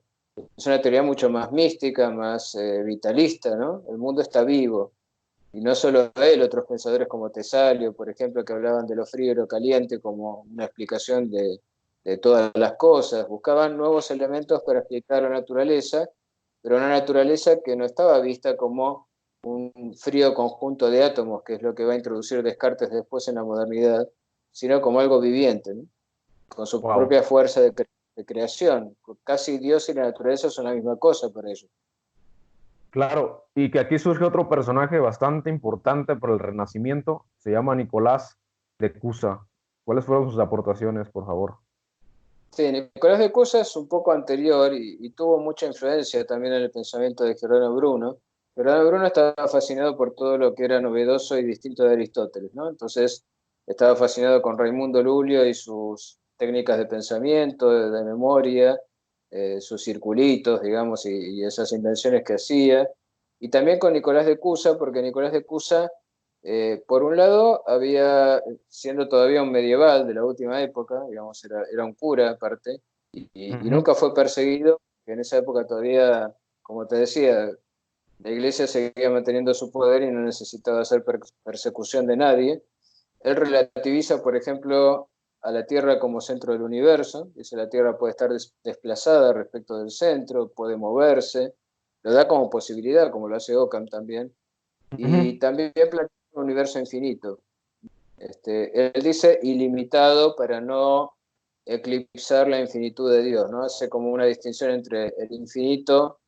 Es una teoría mucho más mística, más vitalista, ¿no? El mundo está vivo. Y no solo él, otros pensadores como Tesalio, por ejemplo, que hablaban de lo frío y lo caliente como una explicación de todas las cosas. Buscaban nuevos elementos para explicar la naturaleza, pero una naturaleza que no estaba vista como un frío conjunto de átomos, que es lo que va a introducir Descartes después en la modernidad, sino como algo viviente, ¿no? Con su Wow. propia fuerza de creación. Casi Dios y la naturaleza son la misma cosa para ellos. Claro, y que aquí surge otro personaje bastante importante para el Renacimiento, se llama Nicolás de Cusa. ¿Cuáles fueron sus aportaciones, por favor? Sí, Nicolás de Cusa es un poco anterior y tuvo mucha influencia también en el pensamiento de Giordano Bruno. Giordano Bruno estaba fascinado por todo lo que era novedoso y distinto de Aristóteles, ¿no? Entonces estaba fascinado con Raimundo Lulio y sus técnicas de pensamiento, de memoria, sus circulitos, digamos, y esas invenciones que hacía. Y también con Nicolás de Cusa, porque Nicolás de Cusa, por un lado, había, siendo todavía un medieval de la última época, digamos, era un cura aparte, y Ujú. nunca fue perseguido, que en esa época todavía, como te decía, la iglesia seguía manteniendo su poder y no necesitaba hacer persecución de nadie. Él relativiza, por ejemplo, a la Tierra como centro del universo. Dice la Tierra puede estar desplazada respecto del centro, puede moverse, lo da como posibilidad, como lo hace Occam también. Ujú. Y también plantea un universo infinito. Él dice ilimitado para no eclipsar la infinitud de Dios, ¿no? Hace como una distinción entre el infinito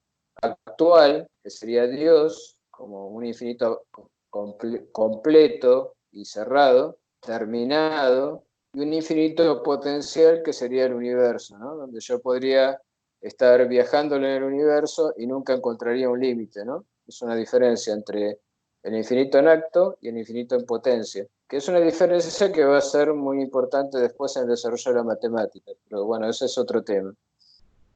actual, que sería Dios, como un infinito completo y cerrado, terminado, y un infinito potencial que sería el universo, ¿no? Donde yo podría estar viajando en el universo y nunca encontraría un límite, ¿no? Es una diferencia entre el infinito en acto y el infinito en potencia, que es una diferencia que va a ser muy importante después en el desarrollo de la matemática, pero bueno, ese es otro tema.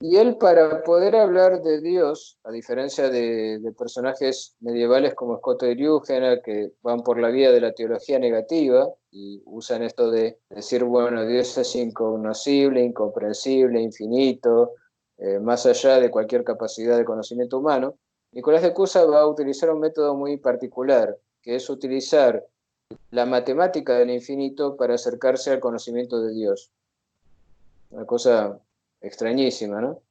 Y él, para poder hablar de Dios, a diferencia de personajes medievales como Scott de Diógenes, que van por la vía de la teología negativa y usan esto de decir, bueno, Dios es incognoscible, incomprensible, infinito, más allá de cualquier capacidad de conocimiento humano, Nicolás de Cusa va a utilizar un método muy particular, que es utilizar la matemática del infinito para acercarse al conocimiento de Dios. Una cosa extrañísima, ¿no?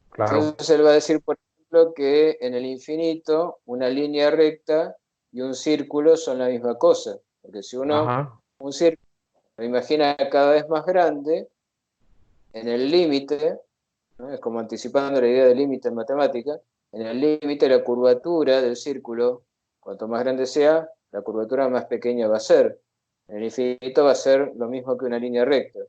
Claro. Entonces él va a decir, por ejemplo, que en el infinito una línea recta y un círculo son la misma cosa. Porque si uno Ajá. un círculo lo imagina cada vez más grande, en el límite, ¿no? Es como anticipando la idea del límite en matemática, en el límite la curvatura del círculo, cuanto más grande sea, la curvatura más pequeña va a ser. En el infinito va a ser lo mismo que una línea recta.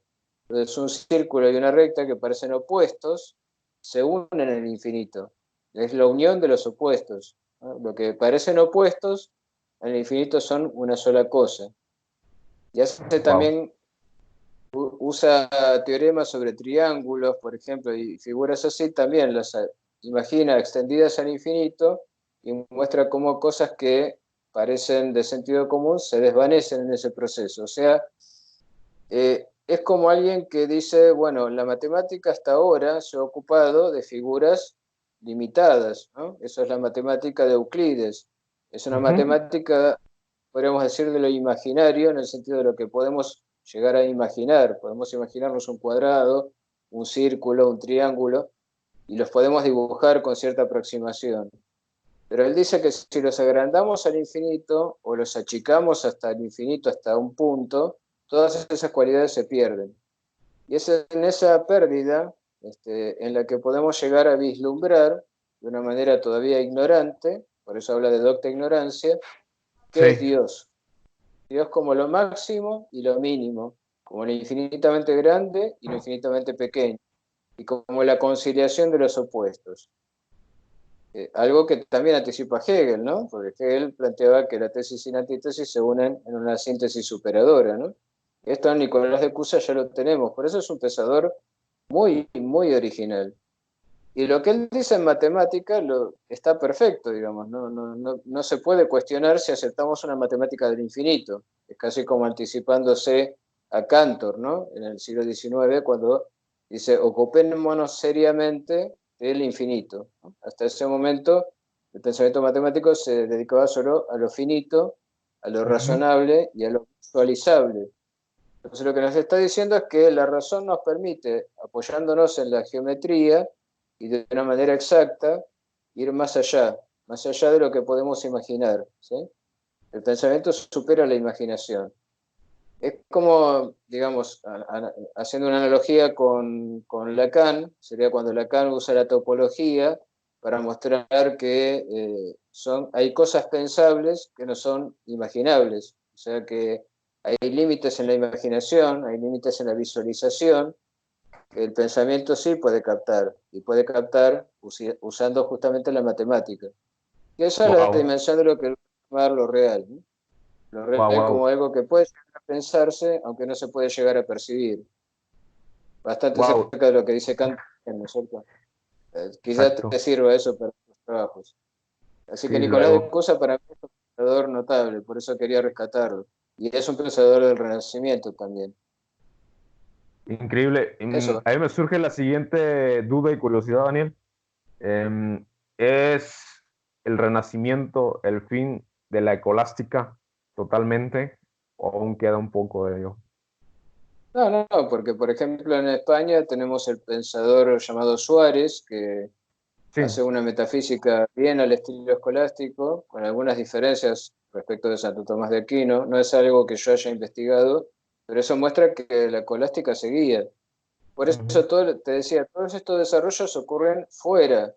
Entonces un círculo y una recta que parecen opuestos se unen en el infinito. Es la unión de los opuestos, ¿no? Lo que parecen opuestos en el infinito son una sola cosa. Y hace Wow. también usa teoremas sobre triángulos, por ejemplo, y figuras así, también las imagina extendidas al infinito y muestra cómo cosas que parecen de sentido común se desvanecen en ese proceso. O sea, es como alguien que dice, bueno, la matemática hasta ahora se ha ocupado de figuras limitadas, ¿no? Eso es la matemática de Euclides. Es una Ujú. matemática, podríamos decir, de lo imaginario, en el sentido de lo que podemos llegar a imaginar. Podemos imaginarnos un cuadrado, un círculo, un triángulo, y los podemos dibujar con cierta aproximación. Pero él dice que si los agrandamos al infinito o los achicamos hasta el infinito, hasta un punto, todas esas cualidades se pierden. Y es en esa pérdida en la que podemos llegar a vislumbrar de una manera todavía ignorante, por eso habla de docta ignorancia, qué es Sí. Dios. Dios como lo máximo y lo mínimo, como lo infinitamente grande y lo infinitamente pequeño, y como la conciliación de los opuestos. Algo que también anticipa Hegel, ¿no? Porque Hegel planteaba que la tesis y la antítesis se unen en una síntesis superadora, ¿no? Esto en Nicolás de Cusa ya lo tenemos, por eso es un pensador muy, muy original. Y lo que él dice en matemática está perfecto, digamos, no se puede cuestionar si aceptamos una matemática del infinito. Es casi como anticipándose a Cantor, ¿no? En el siglo XIX, cuando dice, ocupémonos seriamente del infinito, ¿no? Hasta ese momento, el pensamiento matemático se dedicaba solo a lo finito, a lo Ujú. razonable y a lo visualizable. Entonces lo que nos está diciendo es que la razón nos permite, apoyándonos en la geometría y de una manera exacta, ir más allá de lo que podemos imaginar, ¿sí? El pensamiento supera la imaginación. Es como, digamos, haciendo una analogía con Lacan, sería cuando Lacan usa la topología para mostrar que hay cosas pensables que no son imaginables. O sea que hay límites en la imaginación, hay límites en la visualización, que el pensamiento sí puede captar, y puede captar usando justamente la matemática. Y esa es la Wow. dimensión de lo que llamar lo real, ¿no? Lo Wow, real como wow. algo que puede llegar a pensarse, aunque no se puede llegar a percibir. Bastante Wow. cerca de lo que dice Kant, ¿no es cierto? Quizás te Exacto. sirva eso para tus trabajos. Así Sí, que desde Nicolás de luego. Cusa para mí es un pensador notable, por eso quería rescatarlo. Y es un pensador del Renacimiento también. Increíble. Eso. A mí me surge la siguiente duda y curiosidad, Daniel. ¿Es el Renacimiento el fin de la escolástica totalmente o aún queda un poco de ello? No, no, no, porque por ejemplo en España tenemos el pensador llamado Suárez, que Sí. hace una metafísica bien al estilo escolástico, con algunas diferencias respecto de Santo Tomás de Aquino. No es algo que yo haya investigado, pero eso muestra que la escolástica seguía. Por Ujú. eso te decía, todos estos desarrollos ocurren fuera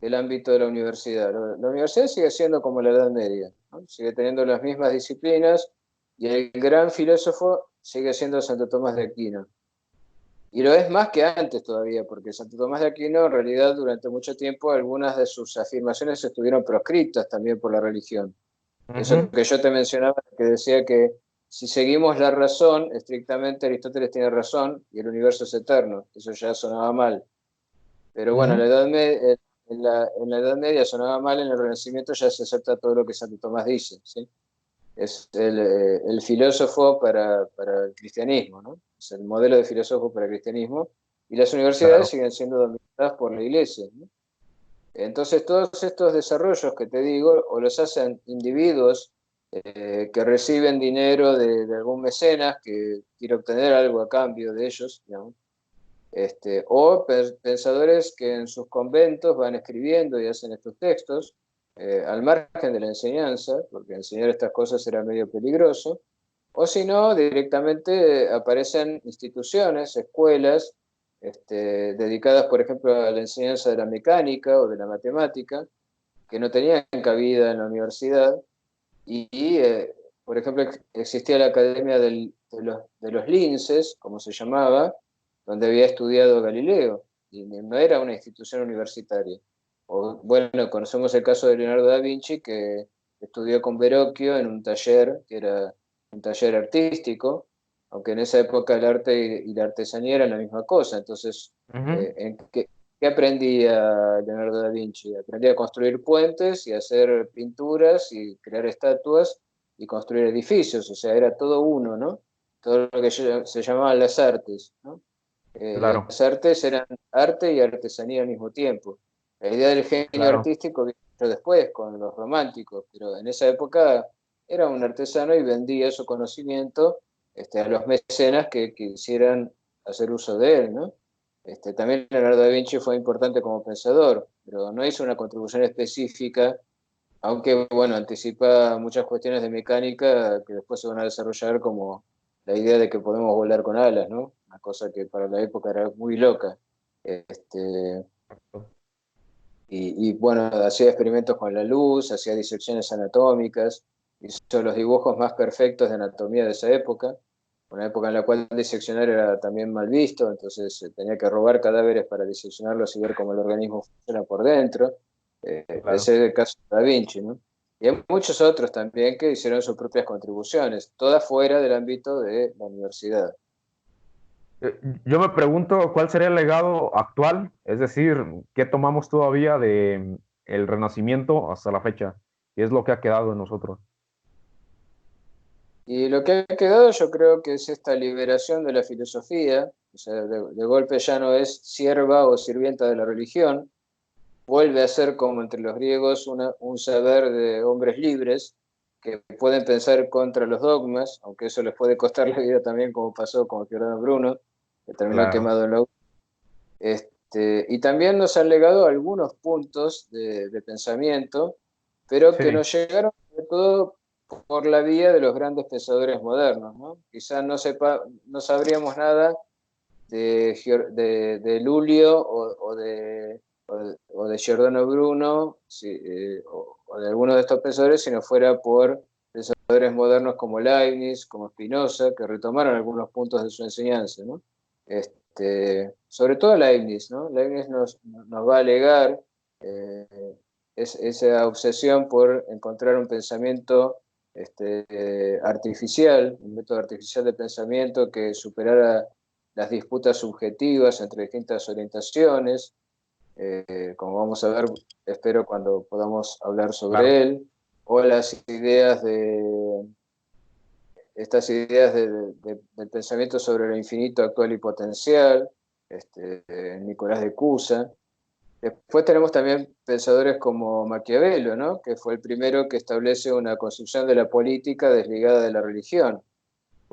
del ámbito de la universidad. La universidad sigue siendo como la Edad Media, ¿no? Sigue teniendo las mismas disciplinas y el gran filósofo sigue siendo Santo Tomás de Aquino. Y lo es más que antes todavía, porque Santo Tomás de Aquino, en realidad, durante mucho tiempo, algunas de sus afirmaciones estuvieron proscritas también por la religión. Eso Ujú. que yo te mencionaba, que decía que si seguimos la razón, estrictamente Aristóteles tiene razón y el universo es eterno. Eso ya sonaba mal. Pero bueno, Ujú. en la Edad Media sonaba mal, en el Renacimiento ya se acepta todo lo que Santo Tomás dice, ¿sí? Es el filósofo para el cristianismo, ¿no? Es el modelo de filósofo para el cristianismo, y las universidades Claro. siguen siendo dominadas por la iglesia, ¿no? Entonces, todos estos desarrollos que te digo, o los hacen individuos que reciben dinero de algún mecenas que quiere obtener algo a cambio de ellos, ¿no? O pensadores que en sus conventos van escribiendo y hacen estos textos, al margen de la enseñanza, porque enseñar estas cosas era medio peligroso, o si no, directamente aparecen instituciones, escuelas, dedicadas, por ejemplo, a la enseñanza de la mecánica o de la matemática, que no tenían cabida en la universidad, y por ejemplo, existía la Academia de los Linces, como se llamaba, donde había estudiado Galileo, y no era una institución universitaria. O, bueno, conocemos el caso de Leonardo da Vinci, que estudió con Verrocchio en un taller que era un taller artístico, aunque en esa época el arte y la artesanía eran la misma cosa. Entonces, Ujú. ¿qué aprendía Leonardo da Vinci? Aprendía a construir puentes y a hacer pinturas y crear estatuas y construir edificios, o sea, era todo uno, ¿no? Todo lo que se llamaban las artes, ¿no? Claro. Las artes eran arte y artesanía al mismo tiempo. La idea del genio Claro. artístico vino mucho después, con los románticos, pero en esa época era un artesano y vendía su conocimiento a los mecenas que quisieran hacer uso de él, ¿no? También Leonardo da Vinci fue importante como pensador, pero no hizo una contribución específica, aunque, bueno, anticipa muchas cuestiones de mecánica que después se van a desarrollar, como la idea de que podemos volar con alas, ¿no? Una cosa que para la época era muy loca. Este, bueno, hacía experimentos con la luz, hacía disecciones anatómicas, hizo los dibujos más perfectos de anatomía de esa época, una época en la cual diseccionar era también mal visto, entonces tenía que robar cadáveres para diseccionarlos y ver cómo el organismo funciona por dentro. Claro. Ese es el caso de Da Vinci, ¿no? Y hay muchos otros también que hicieron sus propias contribuciones, todas fuera del ámbito de la universidad. Yo me pregunto cuál sería el legado actual, es decir, qué tomamos todavía de el Renacimiento hasta la fecha, qué es lo que ha quedado en nosotros. Y lo que ha quedado yo creo que es esta liberación de la filosofía, o sea, de golpe ya no es sierva o sirvienta de la religión, vuelve a ser como entre los griegos un saber de hombres libres que pueden pensar contra los dogmas, aunque eso les puede costar la vida también, como pasó con Giordano Bruno, que terminó Claro. quemado en la y también nos han legado algunos puntos de pensamiento, pero que Sí. nos llegaron sobre todo por la vía de los grandes pensadores modernos, ¿no? Quizás no sabríamos nada de Lulio o de Giordano Bruno, o de alguno de estos pensadores, si no fuera por pensadores modernos como Leibniz, como Spinoza, que retomaron algunos puntos de su enseñanza, ¿no? Sobre todo Leibniz, ¿no? Leibniz nos va a legar eh, esa obsesión por encontrar un pensamiento artificial, un método artificial de pensamiento que superara las disputas subjetivas entre distintas orientaciones, como vamos a ver, espero cuando podamos hablar Claro. sobre él, o estas ideas del pensamiento sobre lo infinito, actual y potencial, Nicolás de Cusa. Después tenemos también pensadores como Maquiavelo, ¿no? Que fue el primero que establece una concepción de la política desligada de la religión,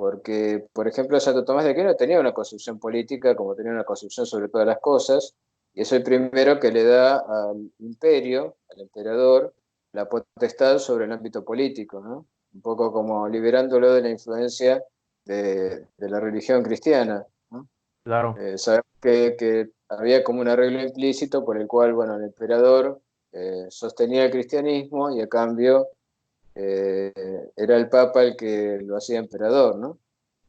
porque, por ejemplo, Santo Tomás de Aquino tenía una concepción política como tenía una concepción sobre todas las cosas, y es el primero que le da al imperio, al emperador, la potestad sobre el ámbito político, ¿no? Un poco como liberándolo de la influencia de la religión cristiana, ¿no? Claro, Sabemos que había como un arreglo implícito por el cual, bueno, el emperador sostenía el cristianismo y a cambio era el Papa el que lo hacía emperador, ¿no?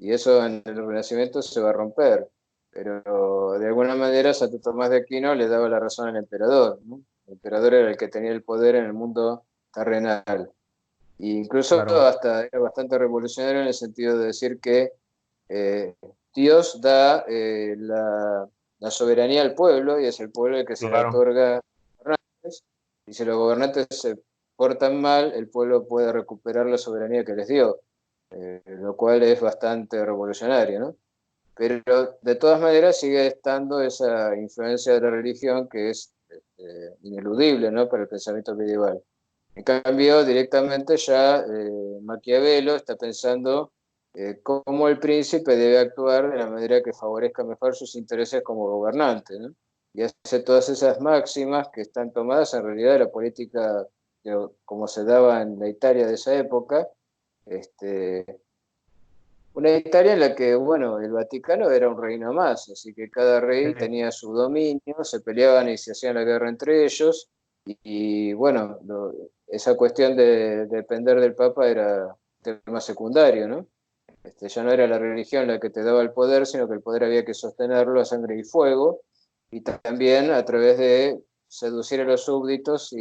Y eso en el Renacimiento se va a romper, pero de alguna manera Santo Tomás de Aquino le daba la razón al emperador, ¿no? El emperador era el que tenía el poder en el mundo terrenal. E incluso claro, hasta era bastante revolucionario en el sentido de decir que eh, Dios da la soberanía al pueblo y es el pueblo el que se la claro. otorga a los gobernantes. Y si los gobernantes se portan mal, el pueblo puede recuperar la soberanía que les dio, lo cual es bastante revolucionario, ¿no? Pero de todas maneras sigue estando esa influencia de la religión que es ineludible, ¿no? Para el pensamiento medieval. En cambio, directamente ya Maquiavelo está pensando cómo el príncipe debe actuar de la manera que favorezca mejor sus intereses como gobernante, ¿no? Y hace todas esas máximas que están tomadas en realidad de la política como se daba en la Italia de esa época, este, una Italia en la que, bueno, el Vaticano era un reino más, así que cada rey tenía su dominio, se peleaban y se hacían la guerra entre ellos, bueno, esa cuestión de depender del Papa era tema secundario, ¿no? Ya no era la religión la que te daba el poder, sino que el poder había que sostenerlo a sangre y fuego, y también a través de seducir a los súbditos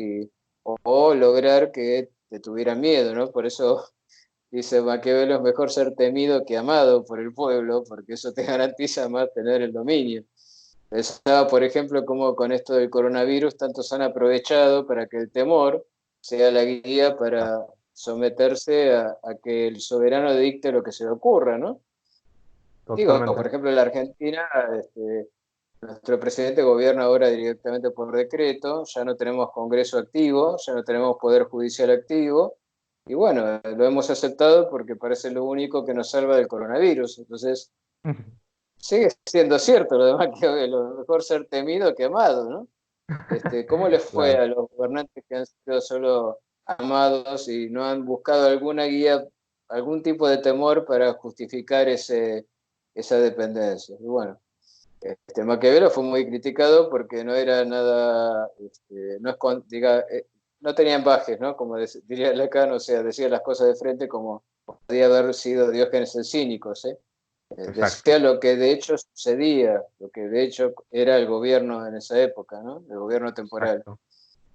o lograr que te tuvieran miedo, ¿no? Por eso dice Maquiavelo, es mejor ser temido que amado por el pueblo, porque eso te garantiza más tener el dominio. Pensaba, por ejemplo, cómo con esto del coronavirus tantos han aprovechado para que el temor sea la guía para someterse a que el soberano dicte lo que se le ocurra, ¿no? Digo, Totalmente. por ejemplo, en la Argentina, nuestro presidente gobierna ahora directamente por decreto, ya no tenemos Congreso activo, ya no tenemos Poder Judicial activo, y bueno, lo hemos aceptado porque parece lo único que nos salva del coronavirus. Entonces, sigue siendo cierto lo demás que lo mejor ser temido que amado, ¿no? ¿Cómo les fue Claro. a los gobernantes que han sido solo amados y no han buscado alguna guía, algún tipo de temor para justificar esa dependencia? Y bueno, Maquiavelo fue muy criticado porque no era nada, no, no tenía embajes, ¿no? Como diría Lacan, o sea, decía las cosas de frente como podía haber sido Diógenes el Cínico, ¿sí? Exacto, Decía lo que de hecho sucedía, lo que de hecho era el gobierno en esa época, ¿no? El gobierno temporal. exacto.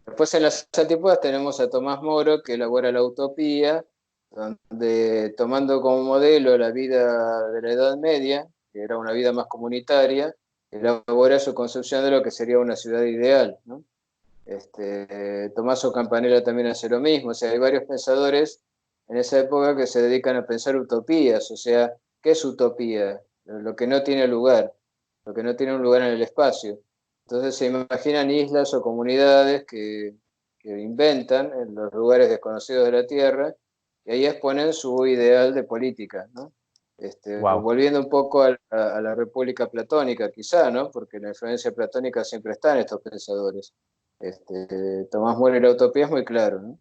Después en las antípodas tenemos a Tomás Moro, que elabora la utopía, donde tomando como modelo la vida de la Edad Media, que era una vida más comunitaria, elabora su concepción de lo que sería una ciudad ideal, ¿no? Tommaso Campanella también hace lo mismo, o sea, hay varios pensadores en esa época que se dedican a pensar utopías, o sea, ¿qué es utopía? Lo que no tiene lugar, lo que no tiene un lugar en el espacio. Entonces se imaginan islas o comunidades que inventan en los lugares desconocidos de la Tierra y ahí exponen su ideal de política, ¿no? Wow. Volviendo un poco a la República Platónica, quizá, ¿no? Porque la influencia platónica siempre está en estos pensadores. Tomás More y la utopía es muy claro, ¿no?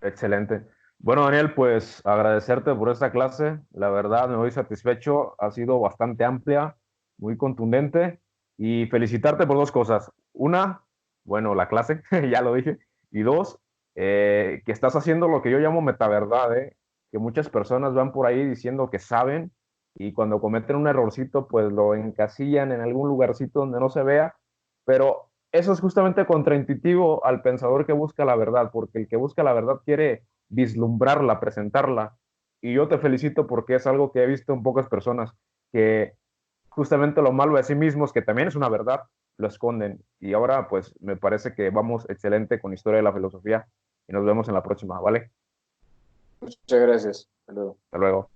Excelente. Bueno, Daniel, pues agradecerte por esta clase. La verdad, me voy satisfecho. Ha sido bastante amplia, muy contundente y felicitarte por dos cosas. Una, bueno, la clase, ya lo dije. Y dos, que estás haciendo lo que yo llamo metaverdad, ¿eh? Que muchas personas van por ahí diciendo que saben y cuando cometen un errorcito, pues lo encasillan en algún lugarcito donde no se vea. Pero eso es justamente contraintuitivo al pensador que busca la verdad, porque el que busca la verdad quiere vislumbrarla, presentarla. Y yo te felicito porque es algo que he visto en pocas personas, que justamente lo malo de sí mismos, que también es una verdad, lo esconden. Y ahora pues me parece que vamos excelente con historia de la filosofía y nos vemos en la próxima, ¿vale? Muchas gracias. Hasta luego. Hasta luego.